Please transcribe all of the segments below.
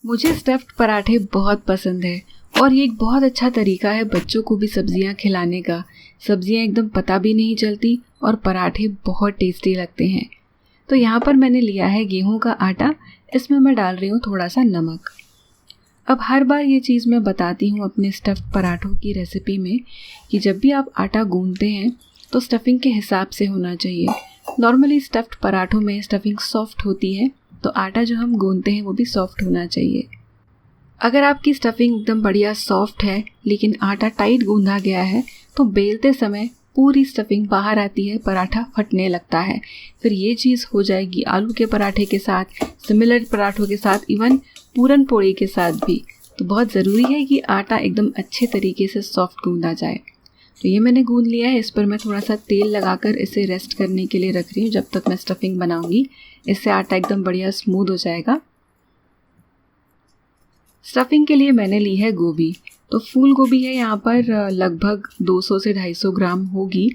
मुझे स्टफ्ड पराठे बहुत पसंद है और ये एक बहुत अच्छा तरीका है बच्चों को भी सब्जियां खिलाने का। सब्जियां एकदम पता भी नहीं चलती और पराठे बहुत टेस्टी लगते हैं। तो यहाँ पर मैंने लिया है गेहूं का आटा, इसमें मैं डाल रही हूँ थोड़ा सा नमक। अब हर बार ये चीज़ मैं बताती हूँ अपने स्टफ्ड पराठों की रेसिपी में कि जब भी आप आटा गूंदते हैं तो स्टफिंग के हिसाब से होना चाहिए। नॉर्मली स्टफ्ड पराठों में स्टफिंग सॉफ्ट होती है, तो आटा जो हम गूंदते हैं वो भी सॉफ्ट होना चाहिए। अगर आपकी स्टफिंग एकदम बढ़िया सॉफ्ट है लेकिन आटा टाइट गूंदा गया है तो बेलते समय पूरी स्टफिंग बाहर आती है, पराठा फटने लगता है। फिर ये चीज़ हो जाएगी आलू के पराठे के साथ, सिमिलर पराठों के साथ, इवन पूरन पोड़ी के साथ भी। तो बहुत ज़रूरी है कि आटा एकदम अच्छे तरीके से सॉफ्ट गूंदा जाए। तो ये मैंने गूंद लिया है। इस पर मैं थोड़ा सा तेल लगाकर इसे रेस्ट करने के लिए रख रही हूँ जब तक मैं स्टफिंग बनाऊंगी। इससे आटा एकदम बढ़िया स्मूथ हो जाएगा। स्टफिंग के लिए मैंने ली है गोभी। तो फूल गोभी है यहाँ पर लगभग 200 से 250 ग्राम होगी।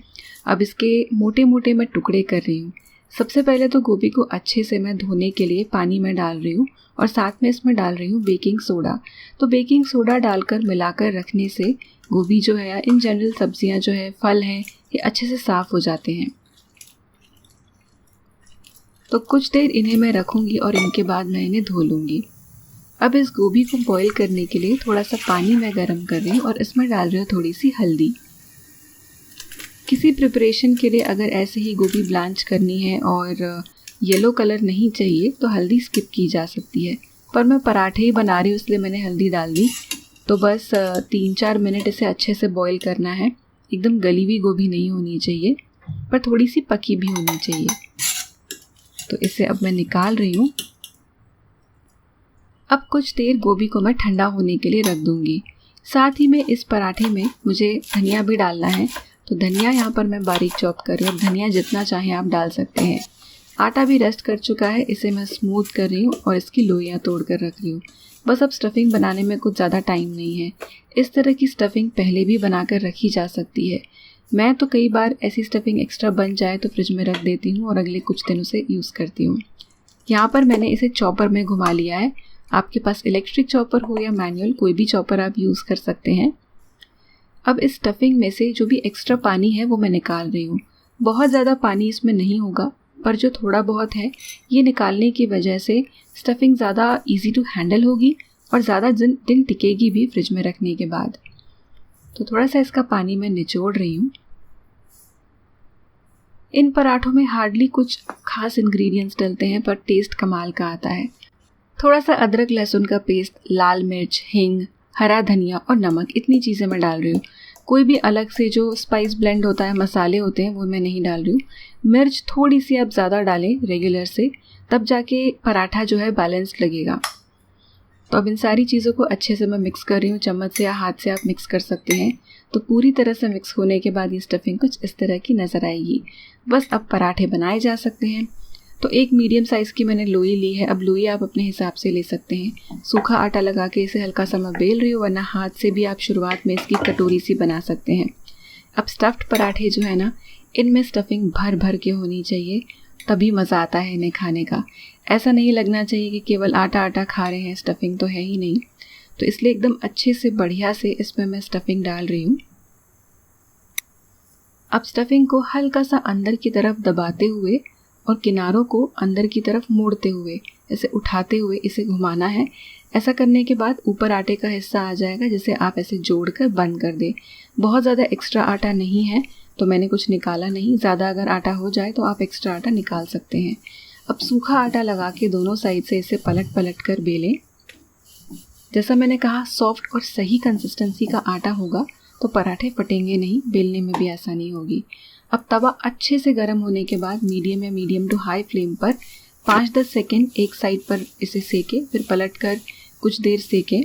अब इसके मोटे मोटे मैं टुकड़े कर रही हूँ। सबसे पहले तो गोभी को अच्छे से मैं धोने के लिए पानी में डाल रही हूँ और साथ में इसमें डाल रही हूँ बेकिंग सोडा। तो बेकिंग सोडा डालकर मिलाकर रखने से गोभी जो है या इन जनरल सब्जियाँ जो है, फल हैं, ये अच्छे से साफ़ हो जाते हैं। तो कुछ देर इन्हें मैं रखूँगी और इनके बाद मैं इन्हें धो लूँगी। अब इस गोभी को बॉईल करने के लिए थोड़ा सा पानी मैं गरम कर रही हूँ और इसमें डाल रही हूँ थोड़ी सी हल्दी। किसी प्रिपरेशन के लिए अगर ऐसे ही गोभी ब्लांच करनी है और येलो कलर नहीं चाहिए तो हल्दी स्किप की जा सकती है, पर मैं पराठे ही बना रही हूँ इसलिए मैंने हल्दी डाल दी। तो बस 3-4 मिनट इसे अच्छे से बॉईल करना है। एकदम गली हुई गोभी नहीं होनी चाहिए, पर थोड़ी सी पकी भी होनी चाहिए। तो इसे अब मैं निकाल रही हूँ। अब कुछ देर गोभी को मैं ठंडा होने के लिए रख दूँगी। साथ ही में इस पराठे में मुझे धनिया भी डालना है। तो धनिया यहाँ पर मैं बारीक चॉप कर रही हूँ। धनिया जितना चाहें आप डाल सकते हैं। आटा भी रेस्ट कर चुका है, इसे मैं स्मूथ कर रही हूँ और इसकी लोइयाँ तोड़ कर रख रही हूँ। बस अब स्टफिंग बनाने में कुछ ज़्यादा टाइम नहीं है। इस तरह की स्टफिंग पहले भी बनाकर रखी जा सकती है। मैं तो कई बार ऐसी स्टफिंग एक्स्ट्रा बन जाए तो फ्रिज में रख देती हूँ और अगले कुछ दिन उसे यूज़ करती हूँ। यहाँ पर मैंने इसे चॉपर में घुमा लिया है। आपके पास इलेक्ट्रिक चॉपर हो या मैनुअल, कोई भी चॉपर आप यूज़ कर सकते हैं। अब इस स्टफिंग में से जो भी एक्स्ट्रा पानी है वो मैं निकाल रही हूँ। बहुत ज़्यादा पानी इसमें नहीं होगा, पर जो थोड़ा बहुत है ये निकालने की वजह से स्टफिंग ज़्यादा इजी टू हैंडल होगी और ज़्यादा दिन टिकेगी भी फ्रिज में रखने के बाद। तो थोड़ा सा इसका पानी मैं निचोड़ रही हूँ। इन पराठों में हार्डली कुछ खास इंग्रेडिएंट्स डलते हैं, पर टेस्ट कमाल का आता है। थोड़ा सा अदरक लहसुन का पेस्ट, लाल मिर्च, हींग, हरा धनिया और नमक, इतनी चीज़ें मैं डाल रही हूँ। कोई भी अलग से जो स्पाइस ब्लेंड होता है, मसाले होते हैं, वो मैं नहीं डाल रही हूँ। मिर्च थोड़ी सी आप ज़्यादा डालें रेगुलर से, तब जाके पराठा जो है बैलेंस्ड लगेगा। तो अब इन सारी चीज़ों को अच्छे से मैं मिक्स कर रही हूँ। चम्मच से या हाथ से आप मिक्स कर सकते हैं। तो पूरी तरह से मिक्स होने के बाद ये स्टफिंग कुछ इस तरह की नज़र आएगी। बस अब पराठे बनाए जा सकते हैं। तो एक मीडियम साइज़ की मैंने लोई ली है। अब लोई आप अपने हिसाब से ले सकते हैं। सूखा आटा लगा के इसे हल्का सा मैं बेल रही हूँ, वरना हाथ से भी आप शुरुआत में इसकी कटोरी सी बना सकते हैं। अब स्टफ्ड पराठे जो है ना, इनमें स्टफिंग भर भर के होनी चाहिए, तभी मज़ा आता है इन्हें खाने का। ऐसा नहीं लगना चाहिए कि केवल आटा आटा खा रहे हैं, स्टफिंग तो है ही नहीं। तो इसलिए एकदम अच्छे से बढ़िया से इसमें मैं स्टफिंग डाल रही हूँ। अब स्टफिंग को हल्का सा अंदर की तरफ दबाते हुए और किनारों को अंदर की तरफ मोड़ते हुए, ऐसे उठाते हुए इसे घुमाना है। ऐसा करने के बाद ऊपर आटे का हिस्सा आ जाएगा, जिसे आप ऐसे जोड़कर बंद कर दें। बहुत ज़्यादा एक्स्ट्रा आटा नहीं है तो मैंने कुछ निकाला नहीं। ज़्यादा अगर आटा हो जाए तो आप एक्स्ट्रा आटा निकाल सकते हैं। अब सूखा आटा लगा के दोनों साइड से इसे पलट पलट कर बेलें। जैसा मैंने कहा, सॉफ्ट और सही कंसिस्टेंसी का आटा होगा तो पराठे फटेंगे नहीं, बेलने में भी आसानी होगी। अब तवा अच्छे से गर्म होने के बाद मीडियम या मीडियम टू हाई फ्लेम पर 5-10 सेकेंड एक साइड पर इसे सेकें, फिर पलट कर कुछ देर सेकें,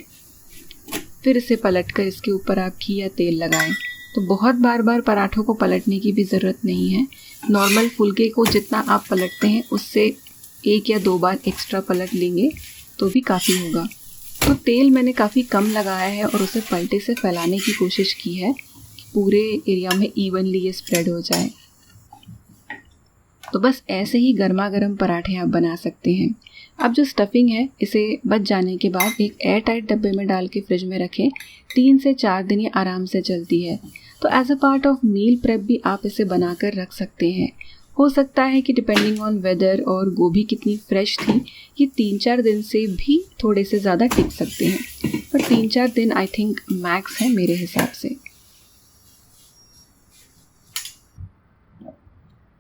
फिर इसे पलट कर इसके ऊपर आप घी या तेल लगाएं। तो बहुत बार बार पराठों को पलटने की भी ज़रूरत नहीं है। नॉर्मल फुलके को जितना आप पलटते हैं उससे 1 या 2 बार एक्स्ट्रा पलट लेंगे तो भी काफ़ी होगा। तो तेल मैंने काफ़ी कम लगाया है और उसे पलटे से फैलाने की कोशिश की है, पूरे एरिया में इवनली ये स्प्रेड हो जाए। तो बस ऐसे ही गर्मा गर्म पराठे आप बना सकते हैं। अब जो स्टफिंग है इसे बच जाने के बाद एक एयर टाइट डब्बे में डाल के फ्रिज में रखें। 3 से 4 दिन ये आराम से चलती है। तो as a part of meal prep भी आप इसे बनाकर रख सकते हैं। हो सकता है कि डिपेंडिंग ऑन वेदर और गोभी कितनी फ्रेश थी, ये 3-4 दिन से भी थोड़े से ज़्यादा टिक सकते हैं, पर 3-4 दिन आई थिंक मैक्स है मेरे हिसाब से।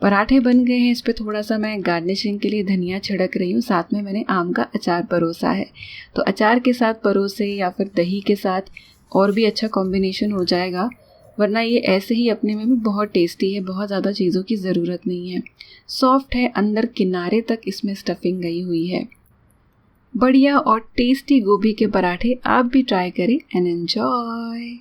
पराठे बन गए हैं। इस पर थोड़ा सा मैं गार्निशिंग के लिए धनिया छिड़क रही हूँ। साथ में मैंने आम का अचार परोसा है। तो अचार के साथ परोसे या फिर दही के साथ और भी अच्छा कॉम्बिनेशन हो जाएगा, वरना ये ऐसे ही अपने में भी बहुत टेस्टी है। बहुत ज़्यादा चीज़ों की ज़रूरत नहीं है। सॉफ्ट है, अंदर किनारे तक इसमें स्टफिंग गई हुई है। बढ़िया और टेस्टी गोभी के पराठे आप भी ट्राई करें एंड एन्जॉय।